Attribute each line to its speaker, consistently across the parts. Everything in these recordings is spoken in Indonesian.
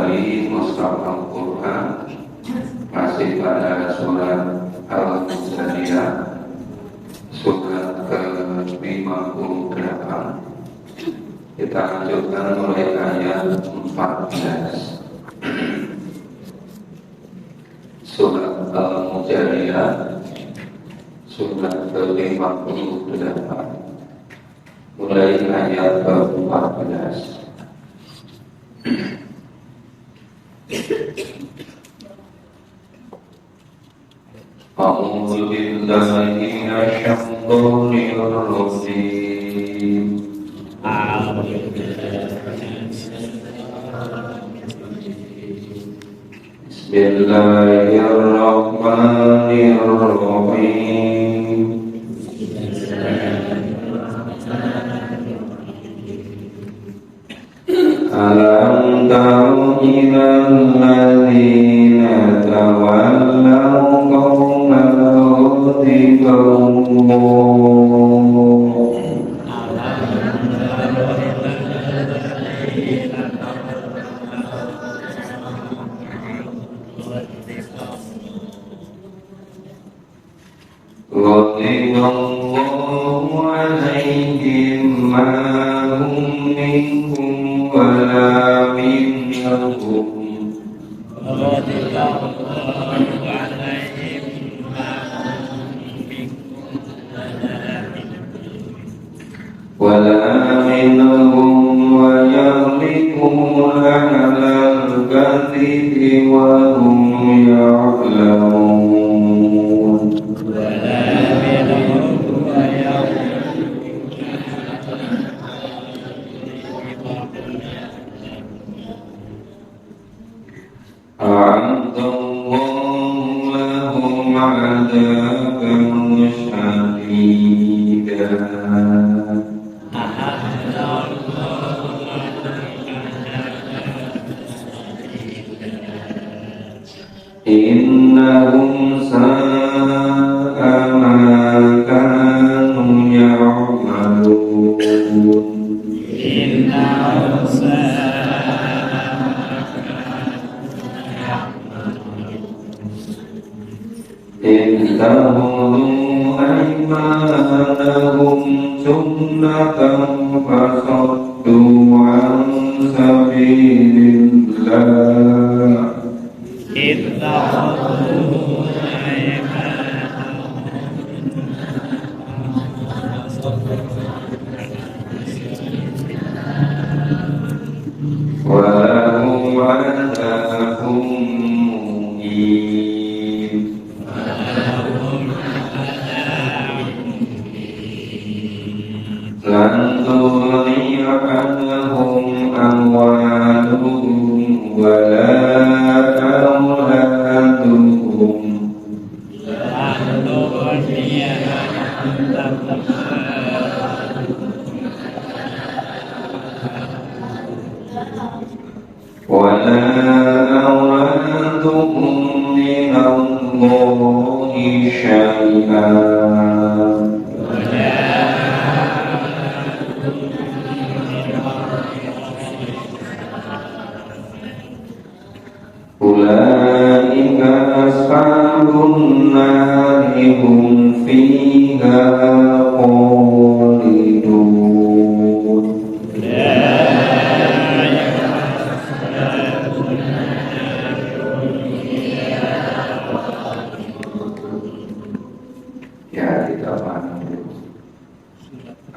Speaker 1: kembali Mushaf Al-Quran masih pada surat Al-Mujadiyah, surat ke-58. Kita lanjutkan mulai ayat 14. Surat Al-Mujadiyah, surat ke-58, mulai ayat ke-14. A'udzu billahi minasyaitonir rajim. Bismillahirrahmanirrahim. Alam tara ilal ladzina tawallaw qauman ghadiballahu alaihim ma hum minkum wala minhum wala minhum wa yahlikuna alal kadhibi wa hum ya'lamun. A'adallahu lahum 'adaban syadidan. Innahum sa'a ma kanu ya'malun. Innahum ittakhadhu aymanahum junnatan fasaddu an sabilillah. Walahum 'adzabun muhin. Lan tughniya anhum amwaluhum wala auladuhum wala auladuhum minallahi syai'an. Ulaika ashabun nari hum fiha khalidun. Ya, kita paham.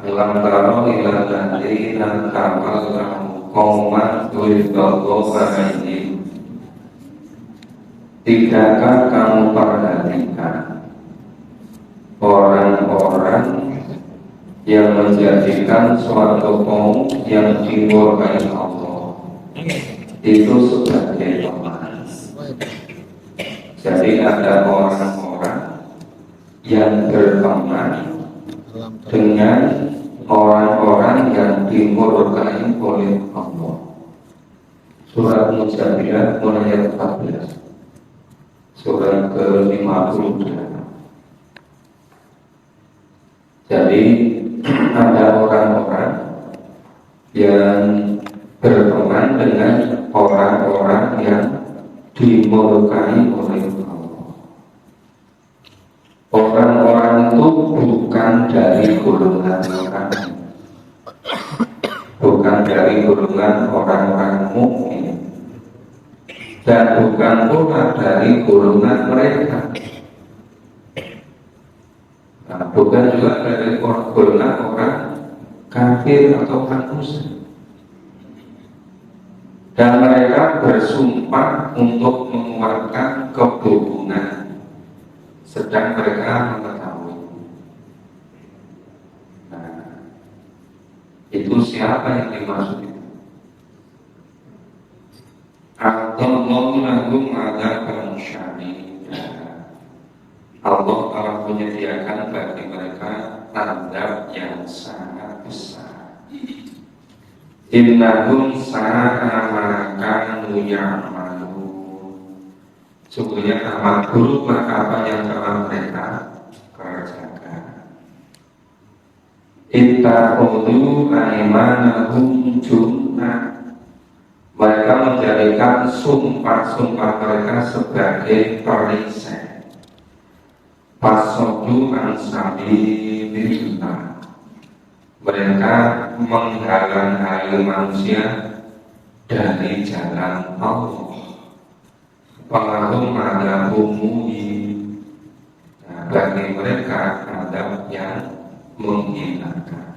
Speaker 1: Alam tara ila ladzina tawallaw qauman ghadiballahu alaihim. Tidakkah kamu perhatikan orang-orang yang menjadikan suatu kaum yang dimurkai Allah itu sebagai teman? Jadi ada orang-orang yang berteman dengan orang-orang yang dimurkai oleh Allah. Surat Mujadiyah ayat 14. Surat ke-58. Jadi ada orang-orang yang berteman dengan orang-orang dimurkai oleh Allah. Orang-orang itu bukan dari golongan kami, bukan dari golongan orang-orang mukmin, dan bukan pula dari golongan mereka. Nah, bukan juga dari golongan orang kafir atau orang musyrik. Dan mereka bersumpah untuk mengeluarkan kebohongan, sedang mereka mengetahui. Nah, itu siapa yang dimaksud itu? Atau lahum adzab syadida. Allah telah menyediakan bagi mereka azab yang sangat besar. Innahum sa'a ma kanu ya'malun. Sungguhnya amat buruk apa yang telah mereka kerjakan. Ittakhudhu aymanahum junnah. Mereka menjadikan sumpah-sumpah mereka sebagai perisai. Fasodu an sabilillah. Mereka menghalang-halangi manusia dari jalan Allah. Falahum adzabun muhin. Nah, bagi mereka adab yang menghinakan.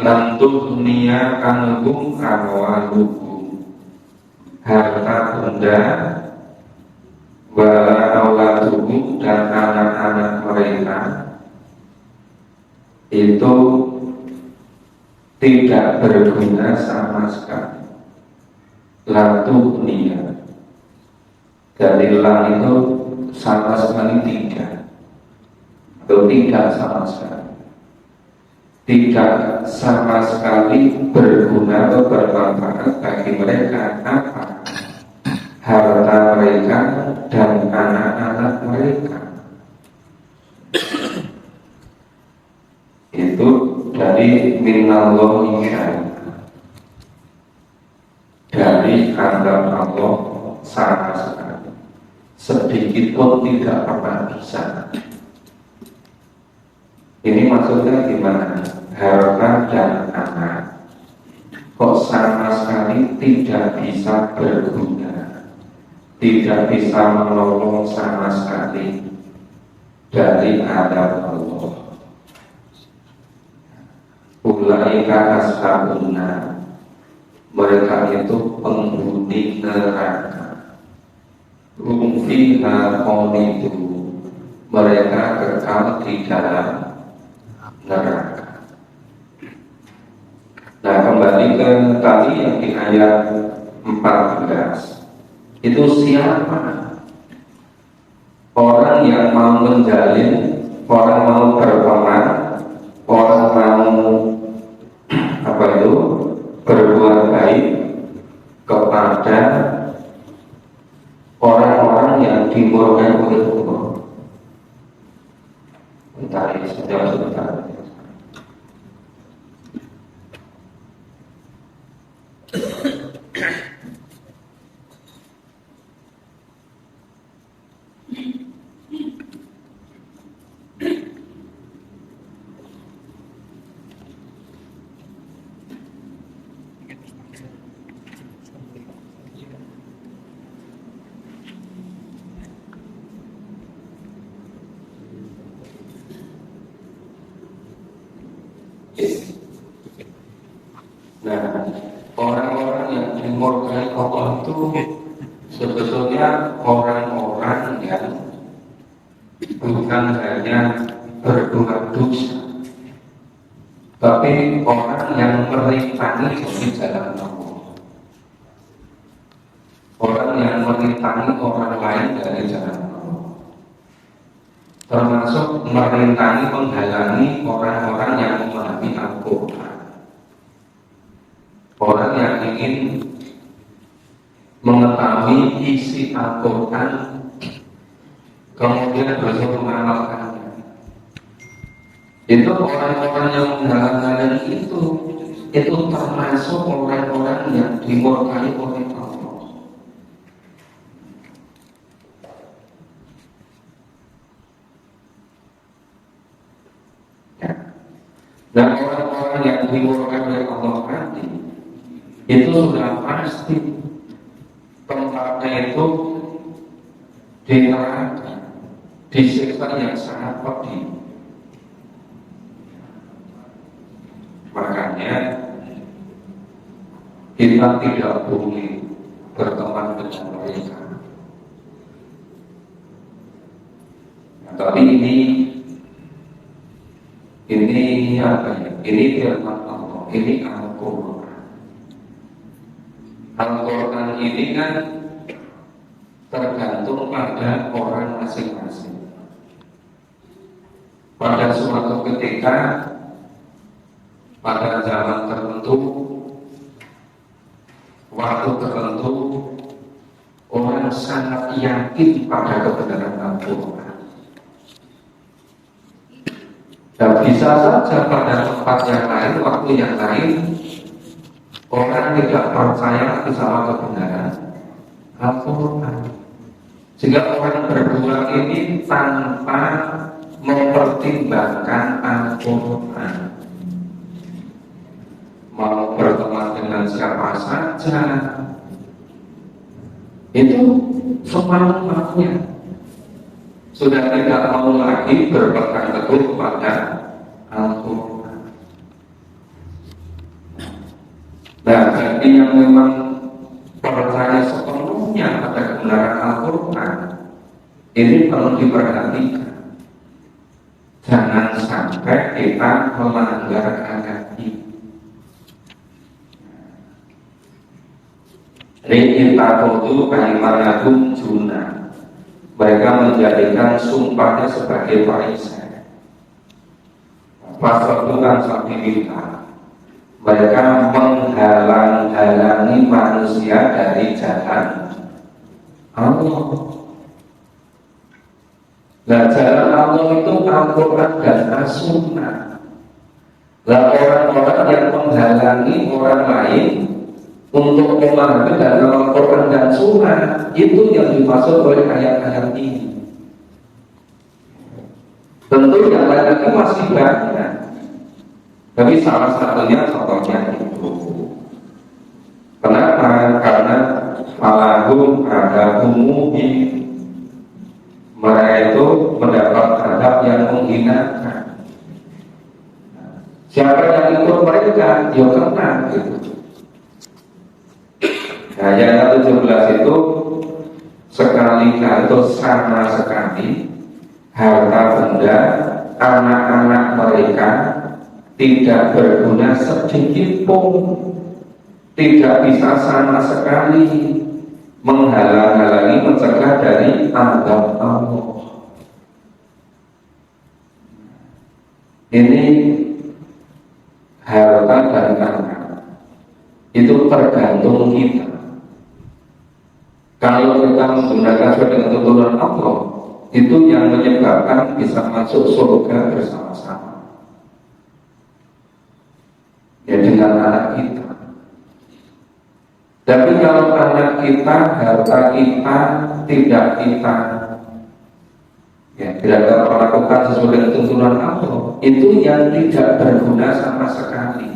Speaker 1: Lam tughniya anhum amwaluhum, harta benda wa auladuhum, dan anak-anak mereka itu tidak berguna sama sekali. Latu niat, dari lam itu sama sekali tidak, atau tidak sama sekali, tidak sama sekali berguna atau bermanfaat bagi mereka apa? Harta mereka dan anak-anak mereka. Itu dari minallahi syai'an, dari azab Allah sama sekali, sedikit pun tidak pernah bisa. Ini maksudnya gimana? Harta dan anak kok sama sekali tidak bisa berguna, tidak bisa menolong sama sekali dari azab Allah. Ulaika ashabuna, mereka itu penghuni neraka. Hum fiha khalidun, mereka kekal di dalam neraka. Nah, kembali ke tadi yang di ayat 14, itu siapa? Orang yang mau menjalin, orang mau berperan, orang mau berbuat baik kepada orang-orang yang dimurkai oleh Allah. Bentar ya, sebentar. Nah, orang-orang yang dimurkai Allah itu sebetulnya orang-orang yang bukan hanya berbuat dosa, tapi orang yang merintangi dari jalan Allah, orang yang merintangi orang lain dari jalan Allah, termasuk merintangi, menghalangi orang-orang yang memahami Al-Quran. Orang yang ingin mengetahui isi Al-Quran kemudian berusaha mengamalkannya, itu orang-orang yang menghalang-halangi itu termasuk orang-orang yang dimurkai oleh Allah. dimurkai oleh Allah nanti itu sudah pasti tempatnya itu di neraka, disiksa yang sangat pedih. Makanya kita tidak boleh berteman dengan mereka. Tapi ini apa ya? Ini firman Allah, ini Al-Quran. Al-Quran ini kan tergantung pada orang masing-masing. Pada suatu ketika, pada zaman tertentu, waktu tertentu, orang sangat yakin pada kebenaran Al-Quran. Dan bisa saja pada tempat yang lain, waktu yang lain, orang tidak percaya lagi sama kebenaran Al-Quran. Sehingga orang berdua ini tanpa mempertimbangkan Al-Quran, mau berteman dengan siapa saja, itu semau-maunya, sudah tidak mau lagi berpegang teguh pada Al-Quran. Nah, jadi yang memang percaya sepenuhnya pada kebenaran Al-Quran, ini perlu diperhatikan. Jangan sampai kita melanggar ayat ini. Ri'itaqodu kalimatahum junah. Mereka menjadikan sumpahnya sebagai perisai. Fasadukan sabilillah. Mereka menghalang-halangi manusia dari jalan Allah. Nah, jalan Allah itu Al-Quran dan As-Sunnah. Nah, orang-orang yang menghalangi orang lain untuk memahami dalam Al-Quran dan Sunnah, itu yang dimaksud oleh ayat-ayat ini. Tentu yang lain lagi masih banyak, tapi salah satunya contohnya itu. Kenapa? Karena falahum ada umumi, mereka itu mendapat adab yang menghinakan. Siapa yang ikut mereka, dia kena gitu. Nah, yang 17 itu sekali itu sama sekali harta benda anak-anak mereka tidak berguna sedikit pun, tidak bisa sama sekali menghalang-halangi, mencegah dari azab Allah. Ini harta dan anak itu tergantung kita. Kalau kita menggunakan sesuai dengan tuntunan Allah, itu yang menyebabkan bisa masuk surga bersama-sama. Ya, dengan anak kita. Tapi kalau anak kita, harta kita tidak kita, ya, tidak dapat melakukan sesuai dengan tuntunan Allah, itu yang tidak berguna sama sekali,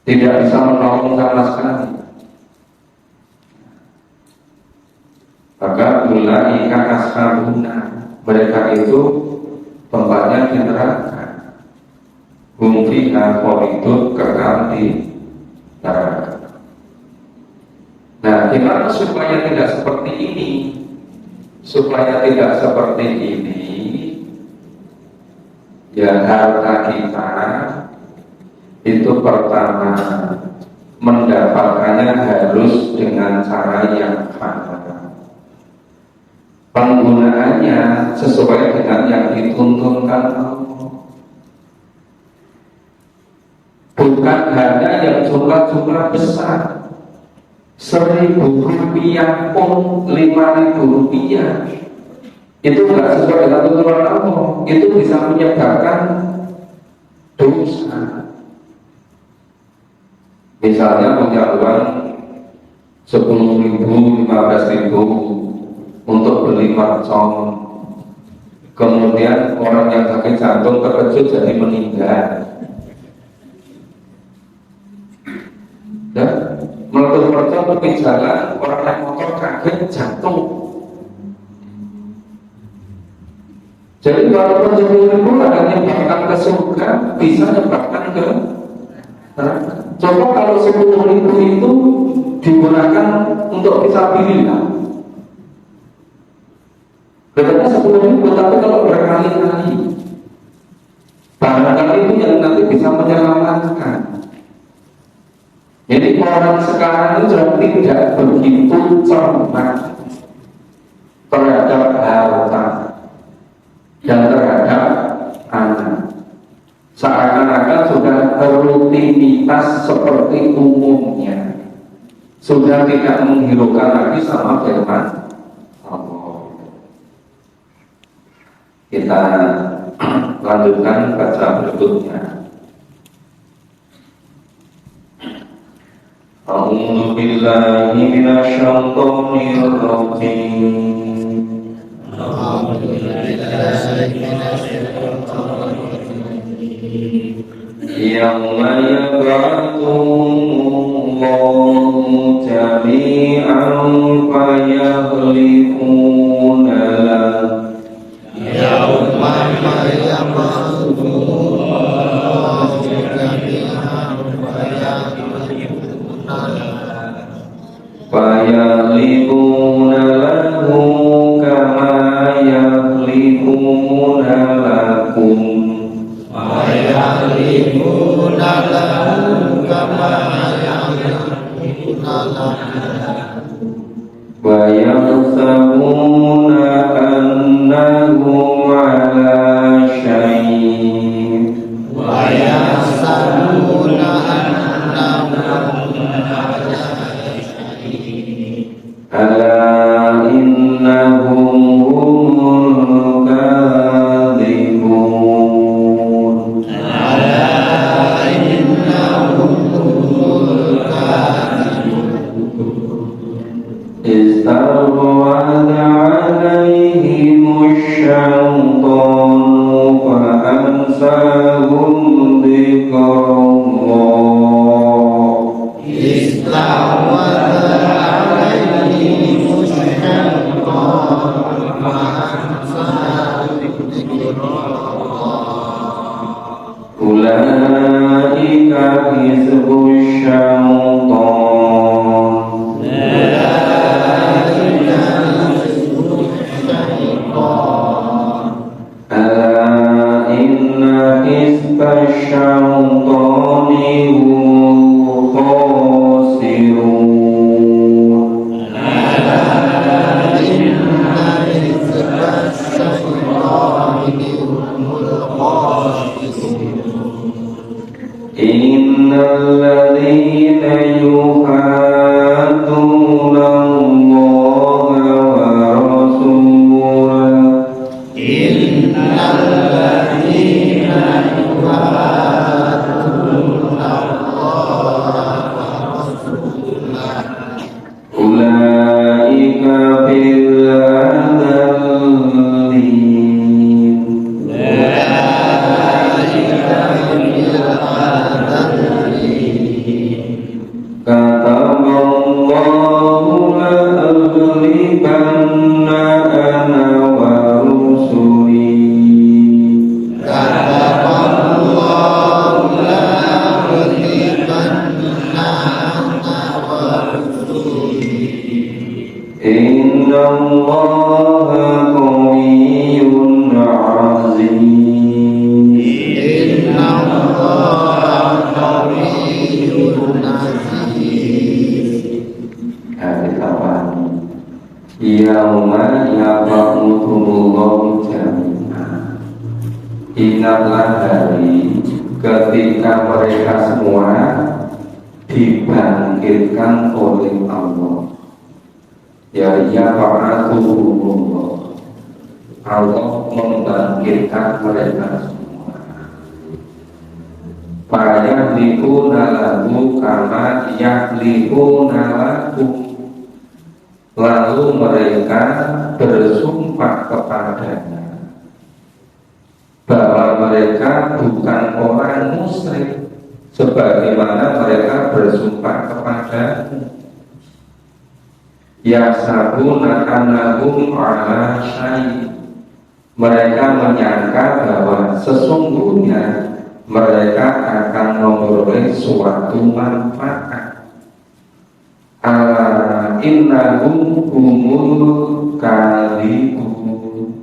Speaker 1: tidak bisa menolong sama sekali. Maka ulaika ashabuna, mereka itu tempatnya di neraka. Hum fiha khalidun, kekal di neraka. Nah, gimana supaya tidak seperti ini? Supaya tidak seperti ini, ya harta kita itu pertama mendapatkannya harus dengan cara yang halal. Penggunaannya sesuai dengan yang dituntunkan Allah. Bukan hanya yang jumlah-jumlah besar, 1.000 rupiah pun 5.000 rupiah, itu tidak sesuai dengan tuntunan Allah, itu bisa menyebabkan dosa. Misalnya punya uang 10.000, 15.000 untuk beli mercon, Kemudian orang yang sakit jantung terkejut jadi meninggal. Dan meletus-meletus di jalan, orang naik motor kaget jatuh. Jadi walaupun 10.000 ada menyebabkan ke surga, bisa menyebabkan ke neraka. Coba kalau 10.000 itu digunakan untuk fisabilillah. Bedanya 10.000, tapi kalau berkali-kali, barangkali itu yang nanti bisa menyelamatkan. Jadi orang sekarang itu sudah tidak begitu cermat terhadap harta dan terhadap anak. Seakan-akan sudah rutinitas seperti umumnya, sudah tidak menghiraukan lagi sama firman Allah. Kita lanjutkan baca berikutnya. A'udzu billahi minasyaitonir rajim. A'udzu billahi minasyaitonir rajim. Yauma yab'atsuhumullahu jami'an fayahlifuna lahu. Yauma yab'atsuhumullahu jami'an fayahlifuna lahu kama yahlifuna lakum. Fayahlifuna lahu kama yahlifuna lakum. Wa yahsabuna annahum ala syai'. Wa yahsabuna annahum ala syai'. Ala innahum humul kadhibun. Ala innahum humul kadhibun. Istawada alaihimus syaitanu fa'ansahum dzikrallah. Istawada alaihimus syaitanu fa'ansahum dzikrallah. Ulaika hizbus syaitan. Syaitani hum khasirun. Ala inna hizbas syaitani humul khasirun. Innal ladzina yuhadduna Allaha wa rasulahu. Innal ladzina ulaika fil adallin. Ulaika fil adallin. Kataballahu la aghlibanna ana wa rusuli. Kataballahu la aghlibanna ana wa rusuli. Innallaha qawiyyun aziz. Innallaha qawiyyun aziz. Kita pahami. Yauma yab'atsuhumullahu jami'an. Ingatlah hari ketika mereka semua dibangkitkan oleh Allah. Ya yab'atsuhumullah. Allah membangkitkan mereka semua. Fayahlifuna lahu kama yahlifuna lakum. Lalu mereka bersumpah kepadanya bahwa mereka bukan orang musyrik sebagaimana mereka bersumpah kepadamu. Yahsabuna annahum ala syai', mereka menyangka bahwa sesungguhnya mereka akan memperoleh suatu manfaat. Ala innahum humul kadhibun,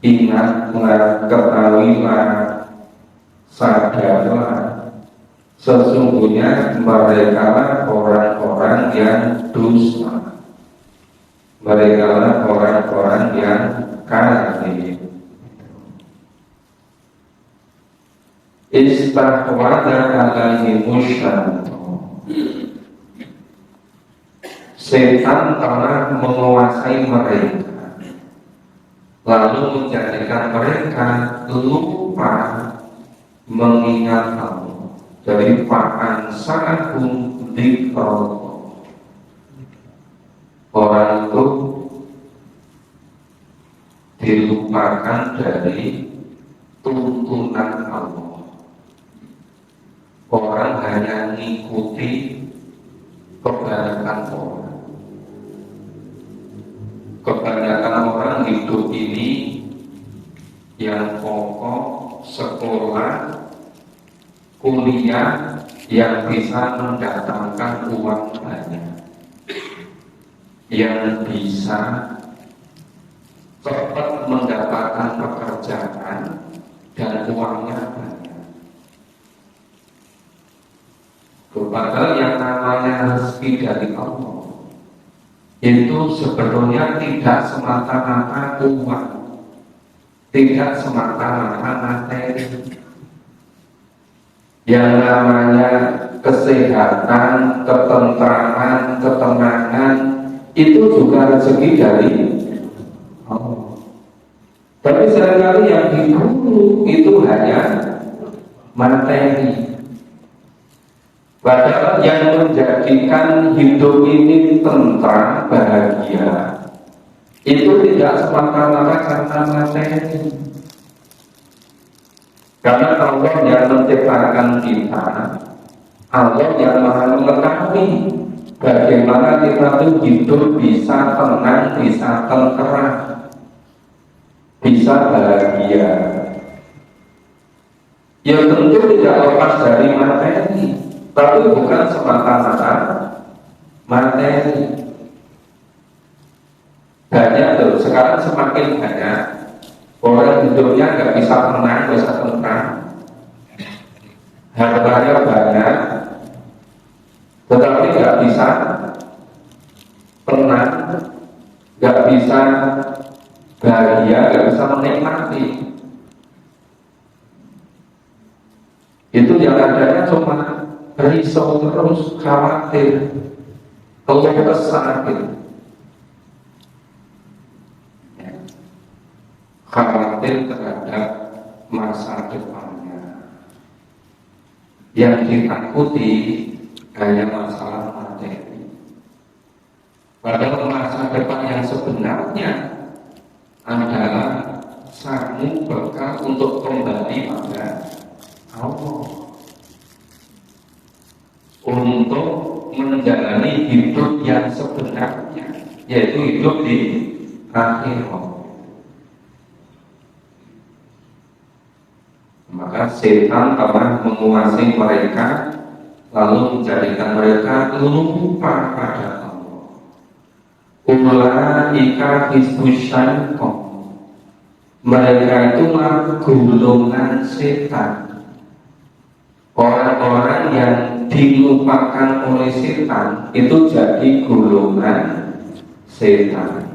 Speaker 1: ingatlah, ketahuilah, sadarlah, sesungguhnya mereka lah orang-orang yang dusta, mereka lah orang-orang yang kafir. Istahwada alaihi musyaitan, setan telah menguasai mereka, lalu menjadikan mereka lupa mengingat Allah. Jadi fa'ansahum dzikrallah, orang itu dilupakan dari tuntunan Allah. Orang hanya mengikuti kebanyakan orang. Kebanyakan orang hidup ini yang pokok sekolah, kuliah yang bisa mendatangkan uang banyak, yang bisa cepat mendapatkan pekerjaan dan uangnya banyak. Padahal yang namanya rezeki dari Allah itu sebetulnya tidak semata-mata uang, tidak semata-mata materi. Yang namanya kesehatan, ketentraman, ketenangan itu juga rezeki dari Allah. Tapi seringkali yang diburu itu hanya materi. Padahal yang menjadikan hidup ini tentram, bahagia, itu tidak semata-mata karena materi. Karena Allah yang menciptakan kita, Allah yang maha mengetahui bagaimana kita itu hidup bisa tenang, bisa tentram, bisa bahagia. Ya tentu tidak lepas dari materi, tapi bukan semata-mata materi. Banyak tuh, sekarang semakin banyak orang hidupnya nggak bisa tenang, nggak bisa tentram, hartanya banyak, tetapi nggak bisa tenang, nggak bisa bahagia, nggak bisa menikmati. Itu yang adanya cuma risau terus, khawatir, keluh kesah gitu. Khawatir terhadap masa depannya. Yang ditakuti hanya masalah materi. Padahal masa depan yang sebenarnya adalah sanggup bekal untuk kembali pada Allah, untuk menjalani hidup yang sebenarnya, yaitu hidup di akhirat. Maka setan telah menguasai mereka, lalu menjadikan mereka lupa pada Allah. Ulaika hizbus syaitan, mereka itulah golongan setan. Orang-orang yang dilupakan oleh setan itu jadi golongan setan.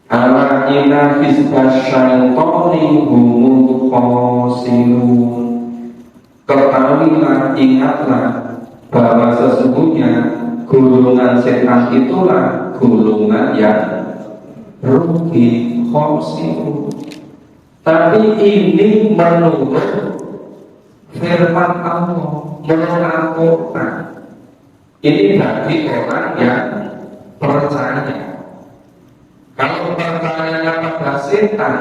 Speaker 1: Ala inna hizbas syaitani humul khasirun. Ketahuilah, ingatlah bahwa sesungguhnya golongan setan itulah golongan yang rugi, khasirun. Tapi ini menurut firman Allah, menurut Al-Quran. Ini bagi orang yang percaya. Kalau percayanya pada setan,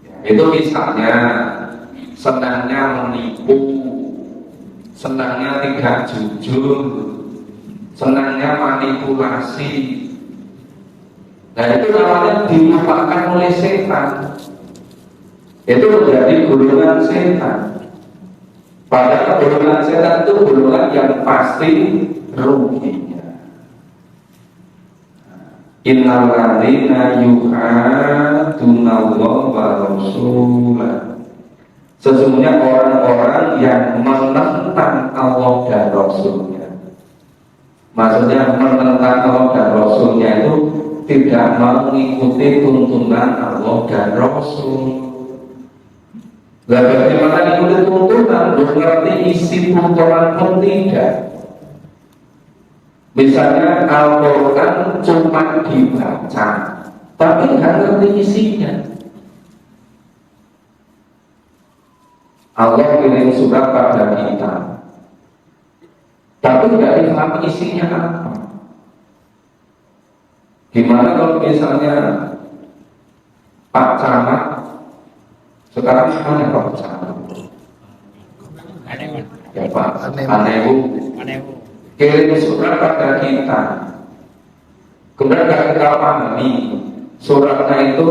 Speaker 1: ya, Itu misalnya senangnya menipu, senangnya tidak jujur, senangnya manipulasi. Nah itu namanya dimanfaatkan oleh setan. Itu menjadi golongan setan. Padahal golongan setan itu golongan yang pasti ruginya. Innal ladzina yu'aduna Allah wa rasulah. Sesungguhnya orang-orang yang menentang Allah dan Rasulnya. Maksudnya menentang Allah dan Rasulnya itu tidak mengikuti tuntunan Allah dan Rasul. Lah bagaimana ikuti tuntunan? Berarti isi tuntunan pun tidak. Misalnya Al-Quran cuma dibaca, tapi nggak ngerti isinya. Allah kirim surat pada kita, tapi nggak dipahami isinya apa. Gimana kalau misalnya Pak Camat sekarang mana Pak Camat? Ya Pak, Anewu kirim surat pada kita, kemudian kita pahami suratnya itu,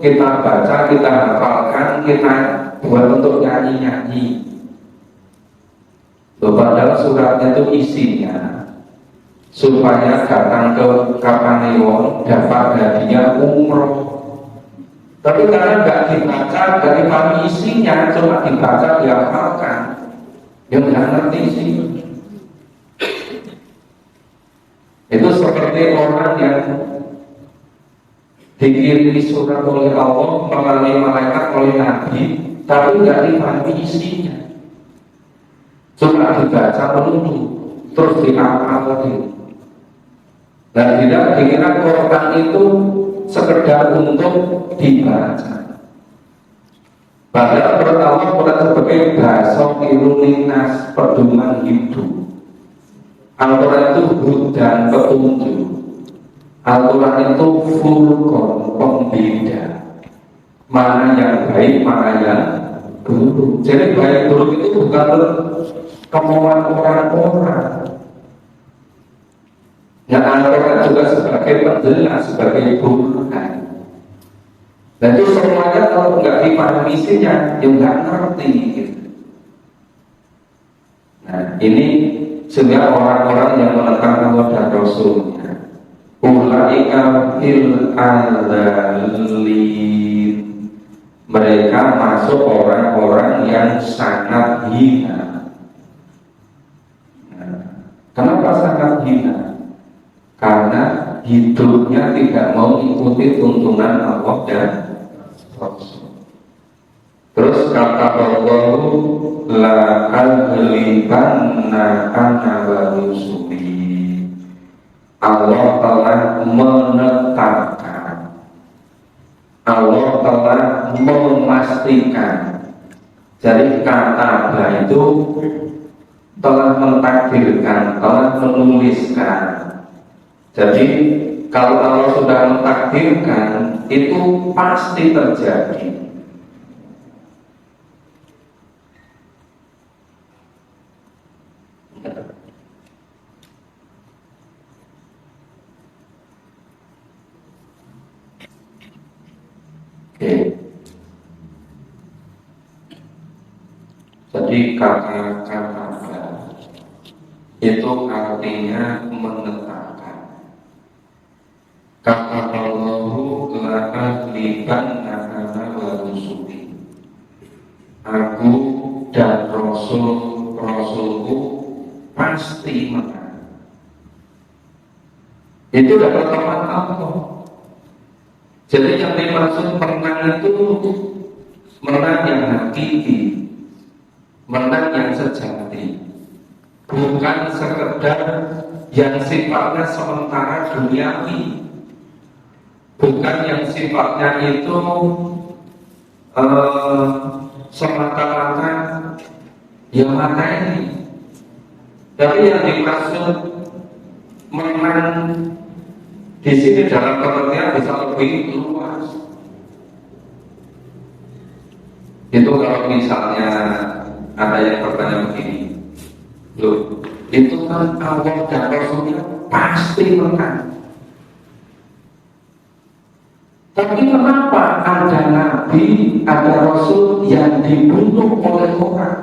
Speaker 1: kita baca, kita hafalkan, kita buat untuk nyanyi-nyanyi. Padahal suratnya itu isinya supaya datang ke Kapanewon dapat hadiah umroh. Tapi karena nggak dibaca, nggak dipahami isinya, cuma dibaca, dihafalkan, yang nggak ngerti isinya. Itu seperti orang yang dikirimi surat oleh Allah melalui malaikat, oleh Nabi, tapi nggak dipahami isinya, cuma dibaca melulu, terus dihafal lagi. Dan tidak dikira Quran itu sekedar untuk dibaca. Padahal menurut Allah Quran sebagai bahasa iluminas, pedoman hidup. Al-Quran itu hudan, petunjuk. Al-Quran itu furqan, pembeda. Mana yang baik, mana yang buruk. Jadi baik buruk itu bukan kemauan orang-orang. Nah, Al-Quran juga sebagai penjelas, sebagai burhan. Dan itu semuanya kalau nggak dipahami isinya, ya nggak ngerti gitu. Nah, ini sehingga orang-orang yang menentang Allah dan Rasulnya, ulaika fil adzalin, mereka masuk orang-orang yang sangat hina. Nah, kenapa sangat hina? Karena hidupnya tidak mau ikuti tuntunan Allah dan Rasul. Terus kata Allah, la aghlibanna ana wa rusuli. Allah telah menetapkan, Allah telah memastikan. Jadi kata Allah itu telah mentakdirkan, telah menuliskan. Jadi kalau Allah sudah mentakdirkan, itu pasti terjadi. Oke. Jadi kata-kata itu artinya menetapkan. Kata Allahu la aghlibanna ana wa rusuli. Aku dan Rasulku pasti menang. Itu adalah ketetapan Allah. Jadi yang dimaksud menang itu menang yang hakiki, menang yang sejati, bukan sekedar yang sifatnya sementara duniawi, bukan yang sifatnya itu semata-mata yang materi. Tapi yang dimaksud menang di sini dalam pengertian bisa lebih luas. Itu kalau misalnya ada yang bertanya begini, loh, itu kan Allah dan Rasulnya pasti menang. Tapi kenapa ada Nabi, ada Rasul yang dibunuh oleh orang?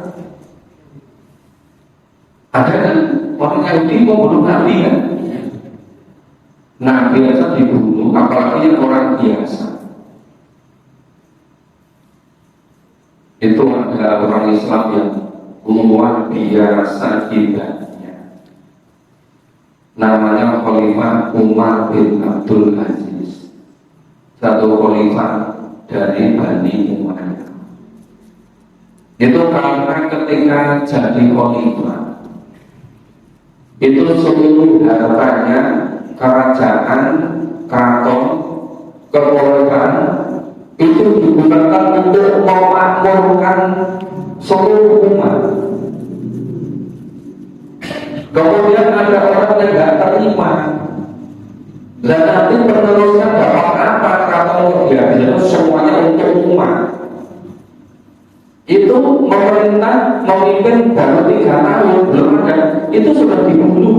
Speaker 1: Ada kan orang Yahudi mau bunuh Nabi kan? Nabi biasa dibunuh, apalagi yang orang biasa. Itu ada orang Islam yang luar biasa ibadahnya. Namanya Khalifah Umar bin Abdul Aziz, satu khalifah dari Bani Umayyah. Itu karena ketika jadi khalifah, itu seluruh hartanya, kerajaan, keraton, kekhalifahan itu digunakan untuk memakmurkan seluruh umat. Kemudian ada orang yang tidak terima, dan nanti penerusnya dapat apa? Kata dia itu semuanya untuk umat. Itu memerintah, memimpin baru 3 tahun, belum ada, itu sudah dibunuh.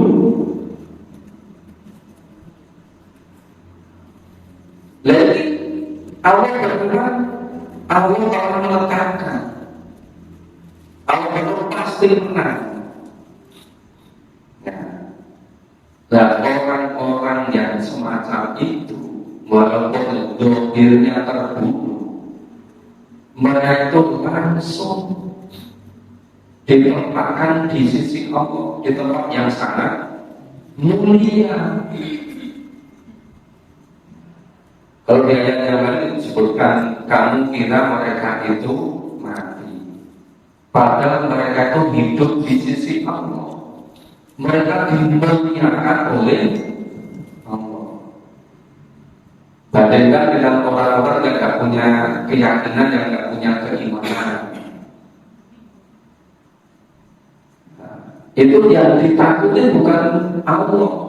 Speaker 1: Jadi Allah berfirman, Allah akan meletakkan, Allah itu pasti menang. Ya. Nah, orang-orang yang semacam itu, walaupun dohirnya terbunuh, mereka itu langsung ditempatkan di sisi Allah, di tempat yang sangat mulia. Kalau di ayat yang lain disebutkan, kamu kira mereka itu mati, padahal mereka itu hidup di sisi Allah. Mereka dimuliakan oleh Allah. Bandingkan dengan orang-orang yang tidak punya keyakinan, yang tidak punya keimanan. Itu yang ditakuti bukan Allah.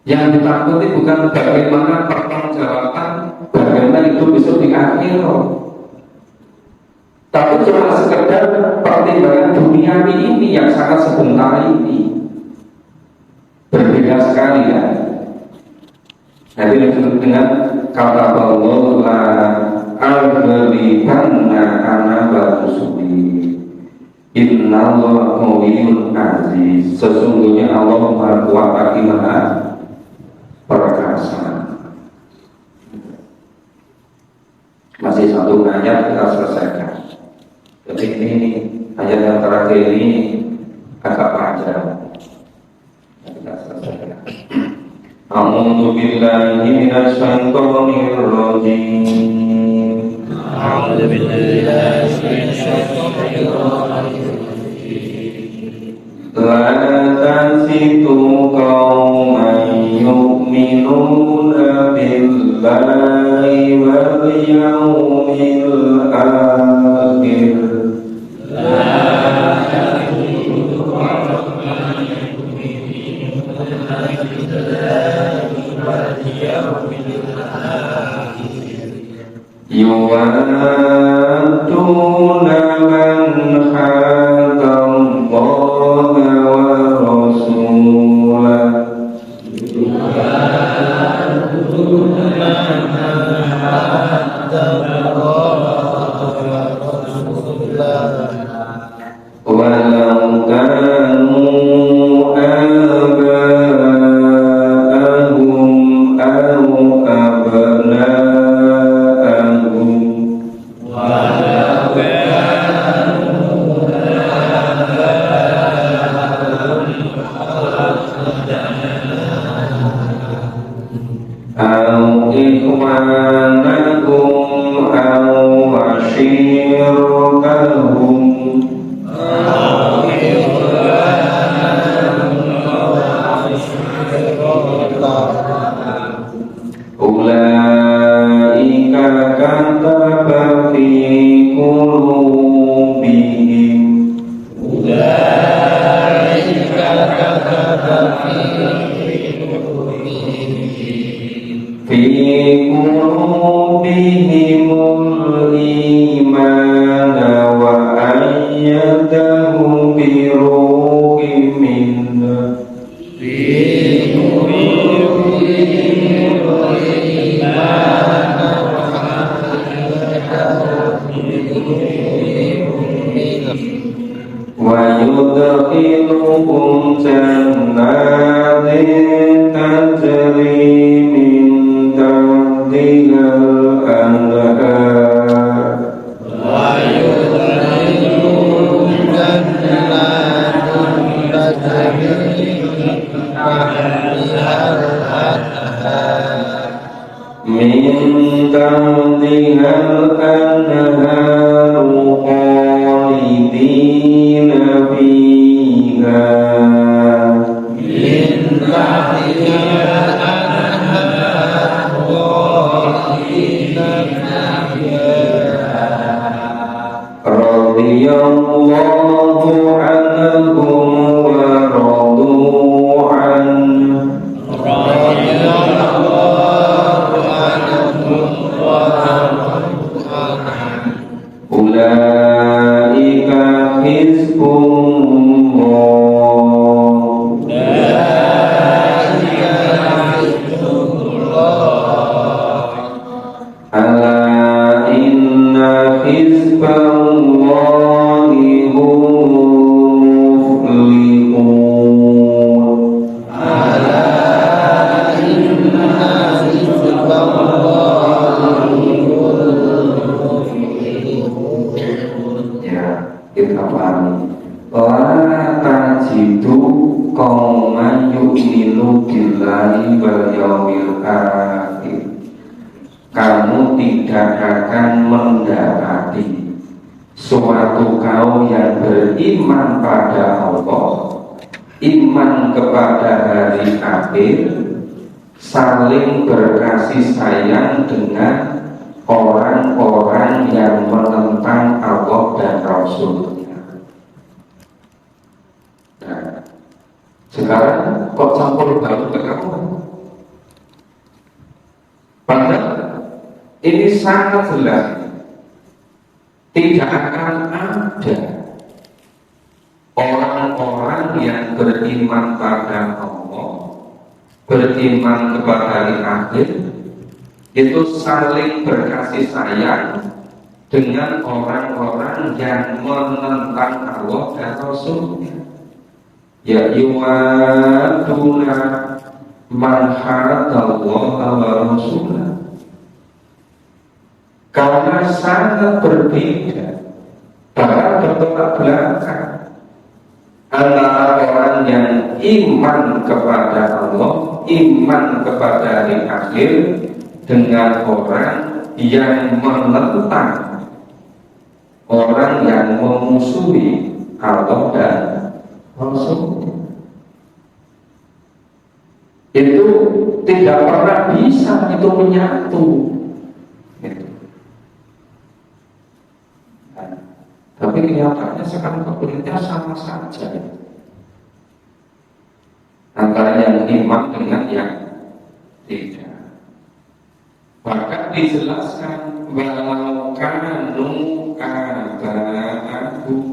Speaker 1: Yang ditakuti bukan bagaimana pertanggungjawaban, bagaimana itu besok di akhirat. Tapi cuma sekedar pertimbangan dunia ini yang sangat sebentar ini. Berbeda sekali ya. Jadi disebut dengan kata Allah la al-ghalibanna ana batusbi. Innallaha qawiyyun aziz. Sesungguhnya Allah Maha Kuat lagi Maha Perkasa. Masih satu ayat kita selesaikan. Jadi ini ayat yang terakhir ini agak panjang. Kita selesaikan. A'udzu billahi minasy syaithanir rajim. A'udzu billahi minasy syaithanir rajim. La tansitu qauman yu'minuna billahi wal yawmil akhir. Yuwadduna man hadallaha wa rasulahu. Yuwadduna man hadallaha wa rasulahu. Walau kanu aba'ahum aw abna'ahum. Walau kanu aw ikhwanakum aw ashirotahum. Ulaika kataba fi qulubihim. Ulaika kataba fi qulubihimul iman. wa yudkhiluhum jannatin tajri min tahtihal anhar wa yudkhiluhum jannatin tajri min tahtihal anhar min tahtihal anhar khalidina fiha min tahtihal anhar khalidina fiha radhiyallahu anhum wa radu anhu ulaika hizbullah ala inna hizballahi humul muflihun ala inna hizballahi ya kita pahami la tajidu qauman yu'minu billahi wal yawmil akhir kamu tidak akan mendapati suatu kaum yang beriman pada Allah, iman kepada hari akhir, saling berkasih sayang dengan orang-orang yang menentang Allah dan Rasul-Nya. Nah, sekarang kok campur baru ke kamu? Padahal ini sangat jelas tidak akan ada orang-orang yang beriman pada Allah, beriman kepada hari akhir, itu saling berkasih sayang dengan orang-orang yang menentang Allah dan Rasul-Nya. Ya yuwaduna man hadallaha wa rasulah. Karena sangat berbeda, bahkan bertolak belakang antara orang yang iman kepada Allah, iman kepada hari akhir, dengan orang yang menentang, orang yang memusuhi Allah dan Rasul. Itu tidak pernah bisa itu menyatu. Tapi kenyataannya sekarang pemerintah sama saja antara yang iman dengan yang tidak. Bahkan dijelaskan walau kanu aba'ahu,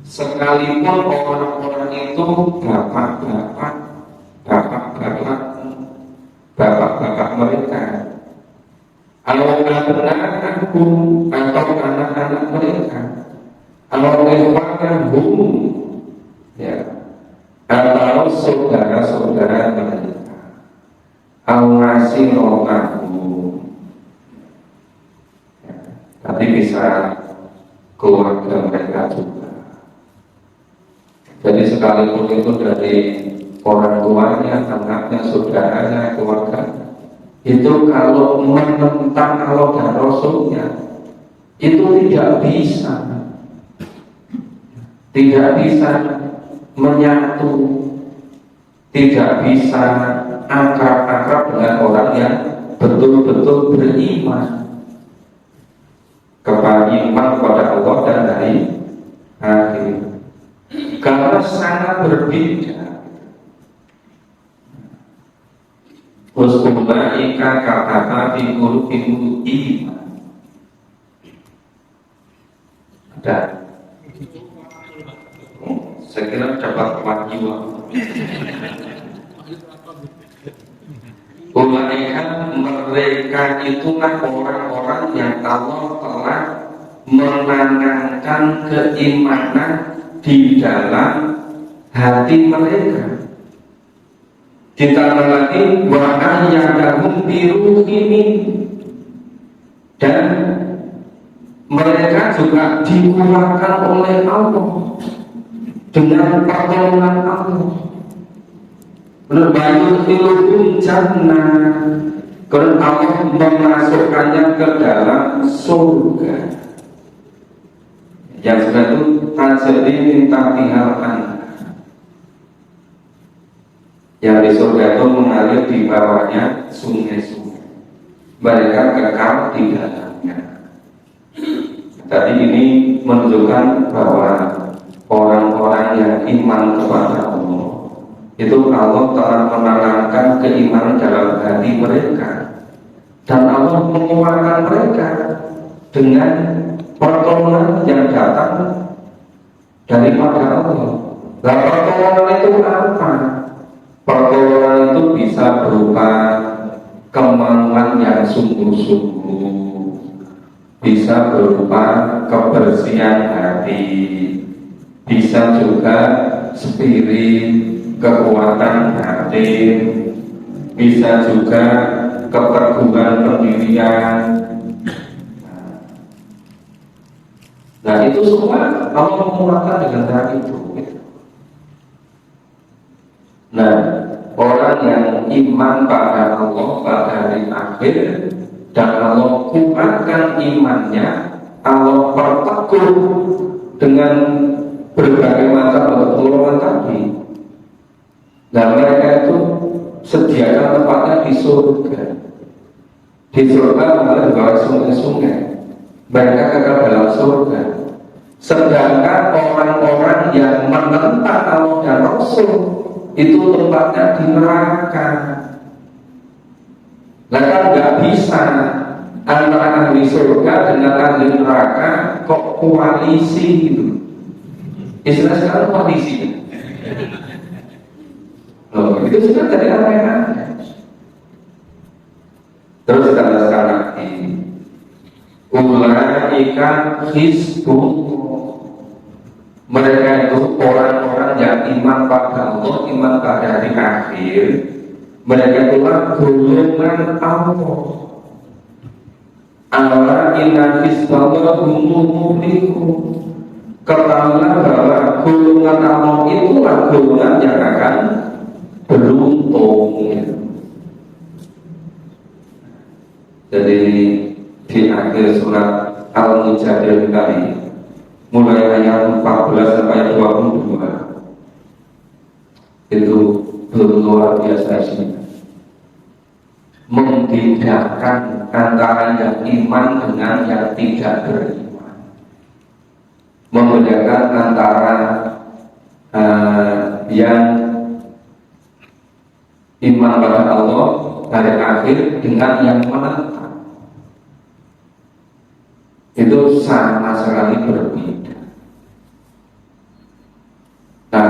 Speaker 1: sekalipun orang-orang itu bapak-bapak mereka, kalau anak-anakku atau anak-anak mereka, kalau ikhwanahum, ya, atau saudara-saudara mereka, awasirohahum, ya, tapi bisa keluarga mereka juga. Jadi sekalipun itu dari orang tuanya, anaknya, saudaranya, keluarganya, itu kalau menentang Allah dan Rasulnya itu tidak bisa menyatu, tidak bisa akrab dengan orang yang betul-betul beriman kepada Allah dan hari akhir, karena sangat berbeda. Usulaika kata fi qulubihim iman. Dan saya kira dapat 4 jiwa. Mereka itulah orang-orang yang Allah telah menanamkan keimanan di dalam hati mereka. Ditambah lagi wa ayyadahum biruhimi, dan mereka juga dikuatkan oleh Allah dengan pertolongan Allah. Berbayut ilhum jannah, karena Allah memasukkannya ke dalam surga yang sudah itu tajri minta tiharan, yang di surga itu mengalir di bawahnya sungai-sungai, mereka kekal di dalamnya. Tadi ini menunjukkan bahwa orang-orang yang iman kepada Allah itu Allah telah menanamkan keimanan dalam hati mereka, dan Allah menguatkan mereka dengan pertolongan yang datang daripada Allah. Nah, pertolongan itu apa? Pertolongan itu bisa berupa kemauan yang sungguh-sungguh, bisa berupa kebersihan hati, bisa juga spirit, kekuatan hati, bisa juga keteguhan pendirian. Nah, itu semua Allah menguatkan dengan cara itu. Nah, orang yang iman pada Allah pada hari akhir, dan Allah kuatkan imannya, Allah perteguh dengan berbagai macam pertolongan tadi. Nah, mereka itu sediakan tempatnya di surga. Di surga malah di bawah sungai-sungai, mereka kekal dalam surga. Sedangkan orang-orang yang menentang Allah dan Rasul itu tempatnya di neraka. Nah, kan nggak bisa antara ahli surga dengan ahli neraka kok koalisi gitu. Istilah sekarang koalisi. Loh, itu sudah dari aneh-aneh. Terus kita jelaskan lagi, ulaika hizbullah. Mereka itu orang-orang yang iman pada Allah, iman pada hari akhir. Mereka itulah golongan Allah. Allah inna hizballah humul muflihun. Ketahuilah bahwa golongan Allah itulah golongan yang akan beruntung. Jadi di akhir surat Al-Mujadil tadi, mulai ayat 14 sampai 22, itu luar biasa sih, membedakan antara yang iman dengan yang tidak beriman, membedakan antara yang iman pada Allah hari akhir dengan yang menentang. Itu sama sekali berbeda. Nah,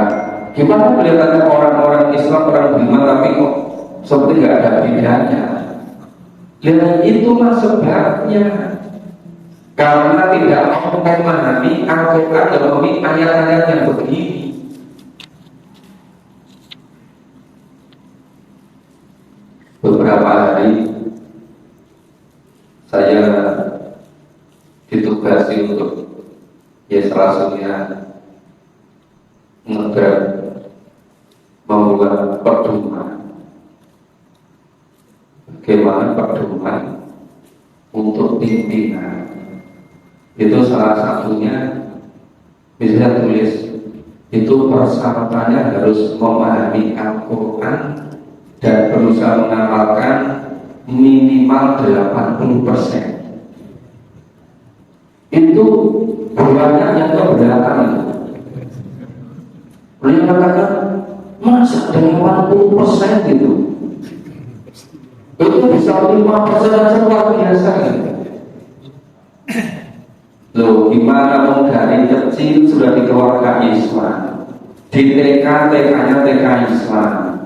Speaker 1: gimana kelihatannya orang-orang Islam, orang beriman tapi kok seperti nggak ada bedanya? Lihat, itulah sebabnya. Karena tidak mau memahami Al-Quran dan memahami ayat-ayat yang begini. Beberapa hari saya ditugasi untuk salah satunya membuat pedoman, bagaimana pedoman untuk pimpinan. Itu salah satunya bisa tulis, itu persyaratannya harus memahami Al-Quran dan berusaha mengamalkan minimal 80%. Itu banyak yang keberatan. Beliau katakan, masa dengan 80% gitu, itu bisa 5% aja luar biasa gitu. Loh, gimana orang dari kecil sudah dikeluarkan Islam, di TK, TK-nya TK Islam,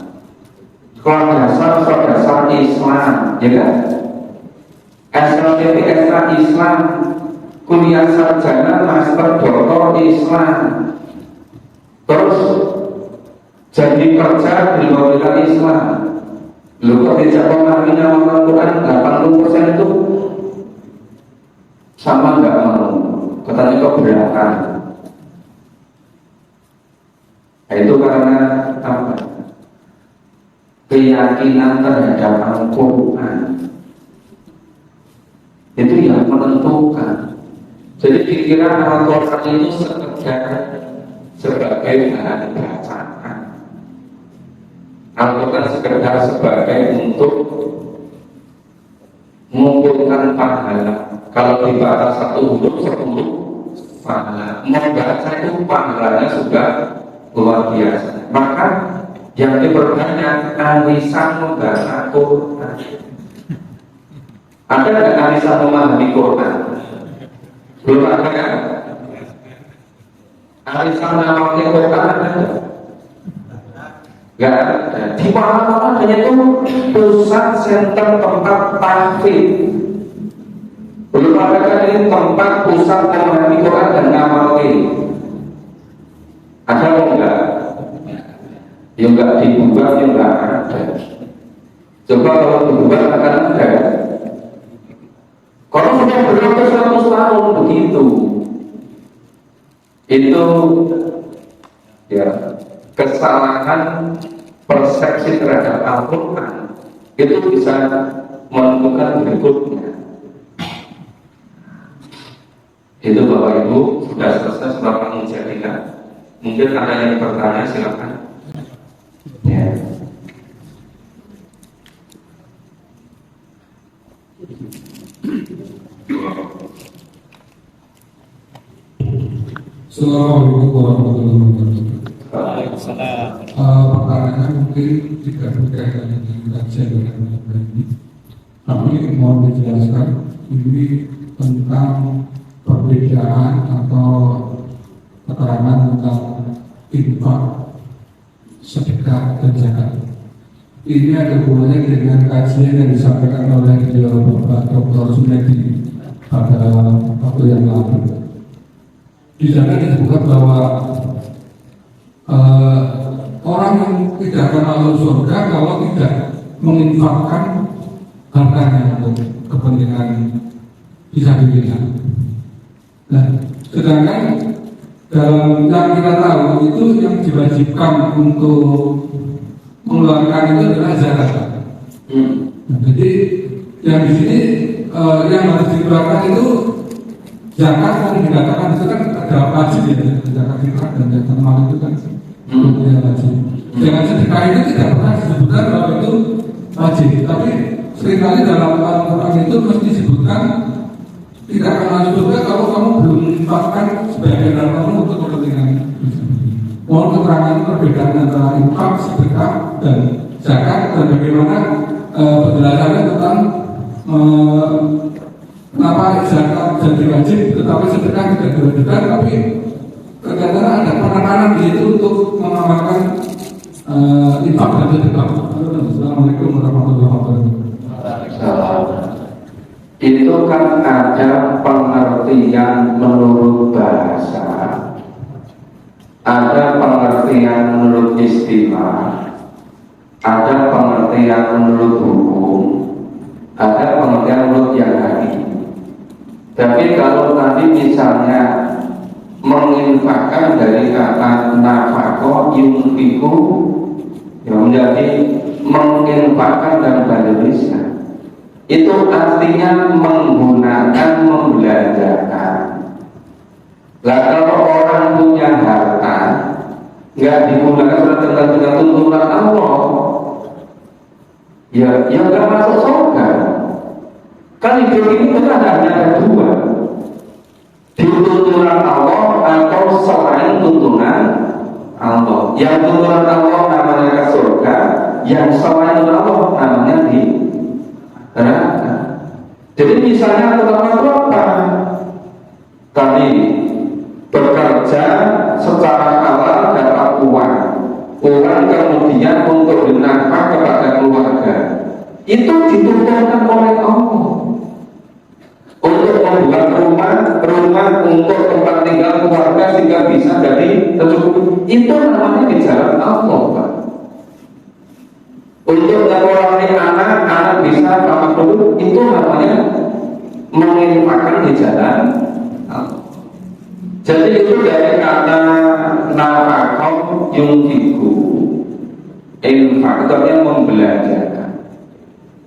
Speaker 1: dasar Islam, ya kan? SLTP Islam, kuliah sarjana, master, doktor Islam, terus jadi kerja di luar Islam. Lu kok tidak memahami nama Al-Quran 80% itu sama nggak mau, katanya keberatan. Nah, itu karena apa? Keyakinan terhadap Al-Quran itu yang menentukan. Jadi pikiran Al-Quran itu sekedar sebagai bahan bacaan. Al-Quran sekedar sebagai untuk mengumpulkan pahala. Kalau dibaca satu huruf 10 pahala. Membaca itu pahalanya sudah luar biasa. Maka yang diperbanyak arisan membaca Quran. Ada nggak arisan memahami Quran? Belum ada kan? Arisan memahami Quran ada? Nggak ada. Di mana-mana hanya itu pusat center tempat tahfidz. Belum ada kan ini tempat pusat memahami Quran dan ngamalin. Ada atau enggak? Ya enggak dibuat, ya enggak ada. Coba kalau dibuat akan ada. Kalau sudah beratus-ratus tahun begitu, itu ya kesalahan persepsi terhadap Al-Quran itu bisa menentukan berikutnya. Itu Bapak Ibu sudah selesai setelah pengujian. Mungkin ada yang bertanya, silakan. Ya.
Speaker 2: Assalamualaikum warahmatullahi wabarakatuh.
Speaker 3: Waalaikumsalam.
Speaker 2: Pertanyaan mungkin tidak berkaitan dengan kajian dengan ini, tapi mohon dijelaskan ini tentang perbedaan atau keterangan tentang infak, sedekah dan zakat. Ini ada hubungannya dengan kajian yang disampaikan oleh Bapak Dr. Sunedi pada waktu yang lalu. Di sana disebutkan bahwa orang yang tidak akan masuk surga kalau tidak menginfakkan hartanya untuk kepentingan fisabilillah. Nah, sedangkan dalam yang kita tahu itu yang diwajibkan untuk mengeluarkan itu adalah zakat. Nah, jadi yang di sini yang harus dikeluarkan itu zakat. Yang dikatakan itu kan ada wajib ya, zakat fitrah dan zakat mal itu kan yang wajib. Dengan sedekah itu tidak pernah disebutkan bahwa itu wajib, tapi seringkali dalam Al-Quran itu mesti disebutkan tidak akan masuk surga kalau kamu belum menginfakkan sebagian hartamu untuk kepentingan. Mohon keterangan perbedaan antara infak, sedekah dan zakat dan bagaimana penjelasannya tentang kenapa zakat jadi wajib tetapi sedekah tidak diwajibkan, tapi ternyata ada penekanan di situ untuk mengamalkan infak dan sedekah. Assalamualaikum warahmatullahi wabarakatuh.
Speaker 1: Itu kan ada pengertian menurut bahasa, ada pengertian menurut istilah, ada pengertian menurut hukum, ada pengertian menurut yang hakiki. Tapi kalau tadi misalnya menginfakkan dari kata nafaqah yunfiqu yang menjadi menginfakkan dalam bahasa Indonesia, itu artinya menggunakan, membelanjakan. Lah kalau orang punya harta nggak digunakan dengan tuntunan Allah, ya nggak masuk surga. Kan hidup ini kita hanya ada dua, tuntunan Allah atau selain tuntunan Allah. Yang tuntunan Allah namanya ke surga, yang selain Allah namanya di neraka. Jadi misalnya pertama itu apa? Tadi bekerja secara halal dapat uang kemudian untuk bernafkah kepada itu dituntunkan oleh Allah untuk membuat rumah untuk tempat tinggal keluarga sehingga bisa dari tercukupi. Itu namanya di jalan Allah, Pak. Untuk mengurangi anak bisa apa dulu, itu namanya menginfakkan di jalan Allah. Jadi itu dari kata nafkah yunfiku, infak itu artinya membelanjakan.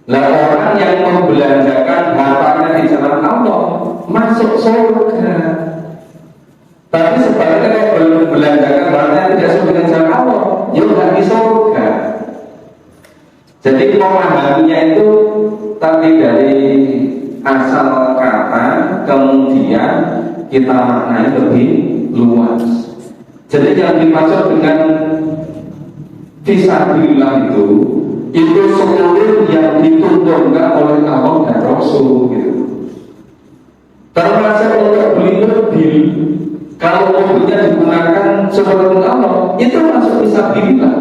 Speaker 1: Lah orang yang membelanjakan hartanya di jalan Allah masuk surga. Tapi sebaliknya kalau belum membelanjakan hartanya tidak sesuai dengan jalan Allah, ya nggak di surga. Jadi memahaminya itu tadi dari asal kata kemudian kita maknai lebih luas. Jadi yang dimaksud dengan fisabilillah itu seluruh yang dituntunkan oleh Allah dan Rasul gitu. Termasuk untuk beli mobil, kalau mobilnya digunakan seperti Allah, itu masuk fisabilillah.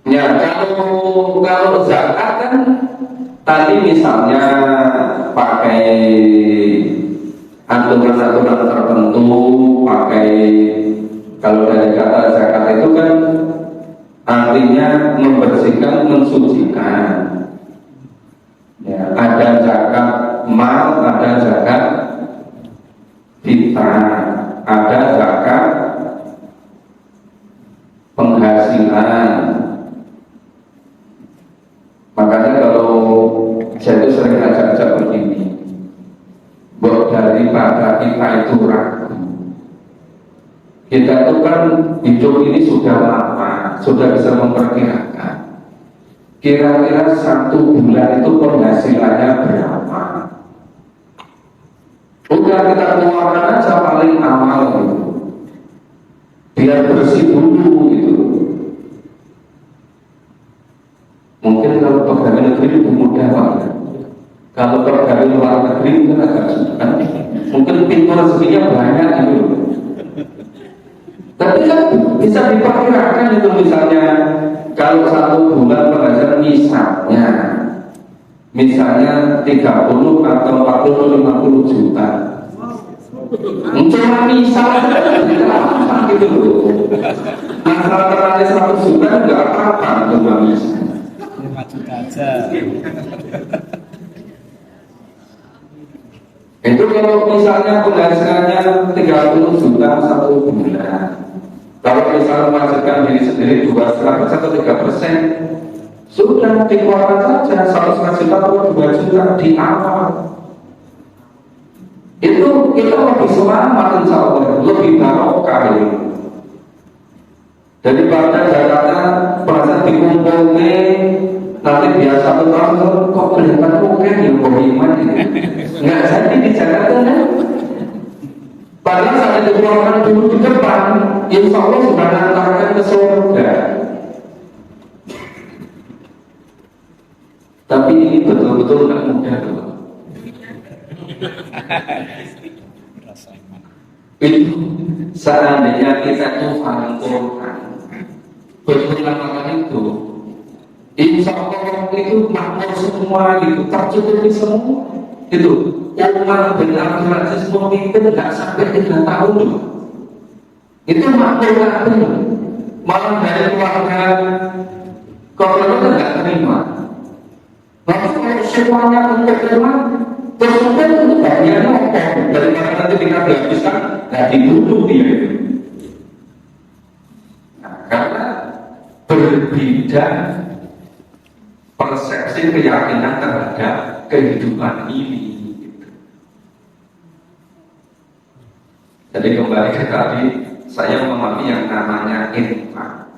Speaker 1: Ya kalau zakat kan tadi misalnya pakai aturan-aturan tertentu, pakai kalau dari kata zakat itu kan artinya membersihkan, mensucikan. Ya, ada zakat mal, ada zakat fitrah, ada zakat penghasilan. Makanya kalau saya itu sering ajak-ajak begini, buat daripada kita itu ragu, kita itu kan hidup ini sudah lama, sudah bisa memperkirakan kira-kira 1 bulan itu penghasilannya berapa. Udah kita keluarkan aja paling awal gitu, biar bersih dulu gitu. Mungkin kalau pegawai negeri itu mudah banget. Kalau pegawai luar negeri itu agak susah. Mungkin pintu rezekinya banyak gitu. Tapi kan bisa diperkirakan itu, misalnya kalau 1 bulan penghasilan misalnya 30 atau 40 50 juta. Cuma misalnya gitu loh. Masalah terlalu 100 juta enggak apa-apa cuma misalnya.
Speaker 3: 5 juta aja.
Speaker 1: Itu kalau misalnya penghasilannya 30 juta 1 bulan. Kalau misalnya memasukkan diri sendiri 2,5% atau 3%, sudah dikeluarkan saja 1,5 juta atau 2 juta di awal. Itu kita lebih selamat insya Allah, lebih barokah ini. Daripada Jakarta perasaan dikumpulnya nanti biasa tuh orang kok kelihatan oke yang beriman ini nggak jadi di Jakarta kan? Padahal saat dikeluarkan dulu di depan, insya Allah sudah mengantarkan ke surga. Tapi ini betul-betul nggak mudah loh. Itu seandainya kita tuh paham Quran, betul-betul itu, insya Allah itu makmur semua gitu, tercukupi semua. Itu Umar bin Abdul Aziz memimpin nggak sampai 3 tahun loh. Itu makmur kabeh. Malah dari keluarga keluarga nggak terima. Nanti kalau semuanya untuk terima, terus itu bagiannya apa? Dari mana nanti kita dihabiskan, nggak dibunuh dia. Nah, karena berbeda persepsi keyakinan terhadap kehidupan ini. Jadi kembali ke tadi, saya memahami yang namanya infak.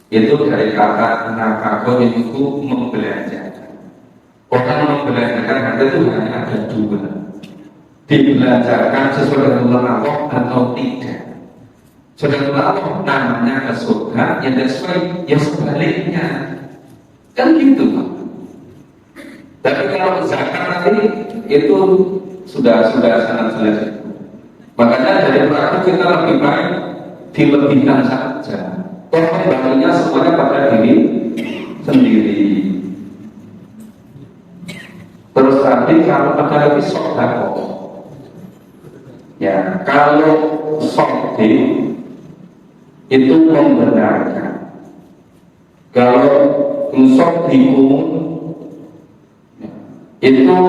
Speaker 1: Itu dari kata nafkah itu membelanjakan. Orang membelanjakan harta itu hanya ada 2. Dibelanjakan sesuai dengan Allah atau tidak. Sesuai dengan Allah namanya ke surga, yang sesuai yang sebaliknya. Kan gitu Pak. Tapi kalau zakat tadi itu sudah sangat jelas. Makanya dari pelaku kita lebih baik dilebihkan saja. kembalinya semuanya pada diri sendiri. Terus tadi kalau ada lagi sodako, ya kalau sodik itu membenarkan, kalau sodikun itu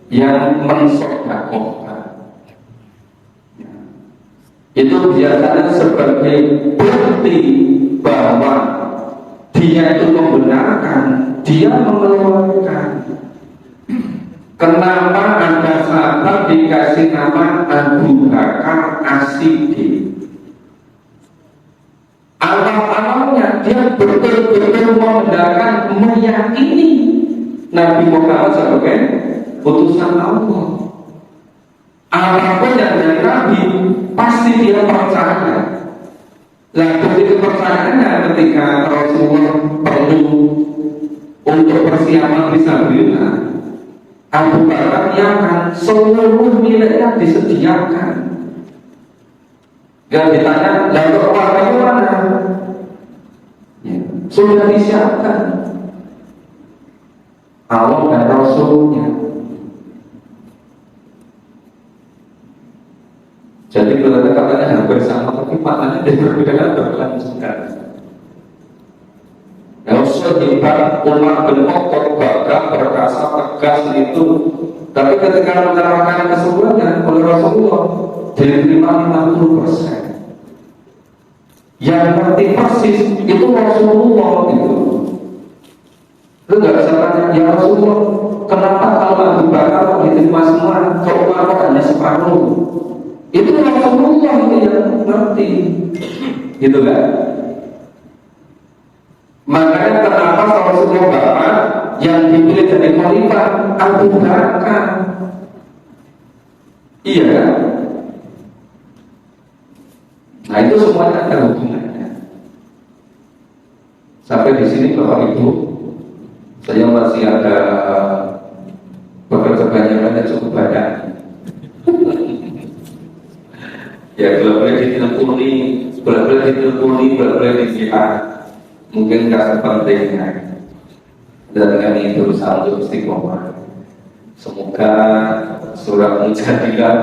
Speaker 1: yang mensodakokan, itu biasanya sebagai bukti bahwa dia itu membenarkan, dia mengeluarkan. Kenapa ada sahabat dikasih nama Abu Bakar As-Siddiq? Awal-awalnya dia betul-betul membenarkan, meyakini Nabi Muhammad sebagai utusan Allah. Apapun yang dari Nabi pasti dia percaya. Nah, bukti kepercayaannya ketika Rasulullah perlu untuk persiapan fisabilillah, Abu Bakar yang seluruh miliknya disediakan. Dan ditanya, lalu keluarga mana? Ya, sudah disiapkan Allah dan Rasulnya. Jadi kalau katanya hampir sama, tapi maknanya dia berbeda berkelanjutan. Yang sehebat Umar bin Khattab gagah, perkasa, tegas itu, tapi ketika menerangkan keseluruhannya oleh Rasulullah diterima 50%. Yang ngerti persis itu Rasulullah itu. Lu gak bisa tanya, ya Rasulullah, kenapa kalau Abu Bakar diterima semua, kalau Umar hanya separuh? Itu Rasulullah itu yang ngerti, gitu kan? Makanya kenapa Rasulullah Bapak yang dipilih jadi khalifah Abu Bakar? Iya kan? Nah itu semuanya ada hubungannya. Sampai di sini Bapak Ibu, saya masih ada bekerja banyak cukup banyak. Ya boleh diteleponi, boleh di WA. Mungkin karena pentingnya, dan kami berusaha untuk istiqomah. Semoga surat Mujadilah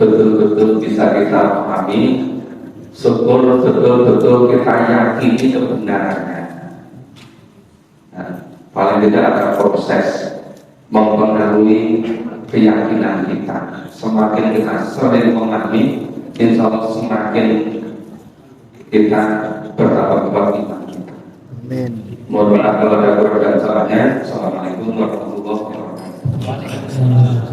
Speaker 1: betul-betul bisa kita pahami, syukur betul-betul kita yakini kebenarannya. Nah, paling tidak ada proses mempengaruhi keyakinan kita. Semakin kita sering memahami, insya Allah semakin kita bertambah kuat iman.
Speaker 4: Amin.
Speaker 1: Mohon maaf kalau ada kurang dan salahnya. Assalamualaikum warahmatullahi wabarakatuh.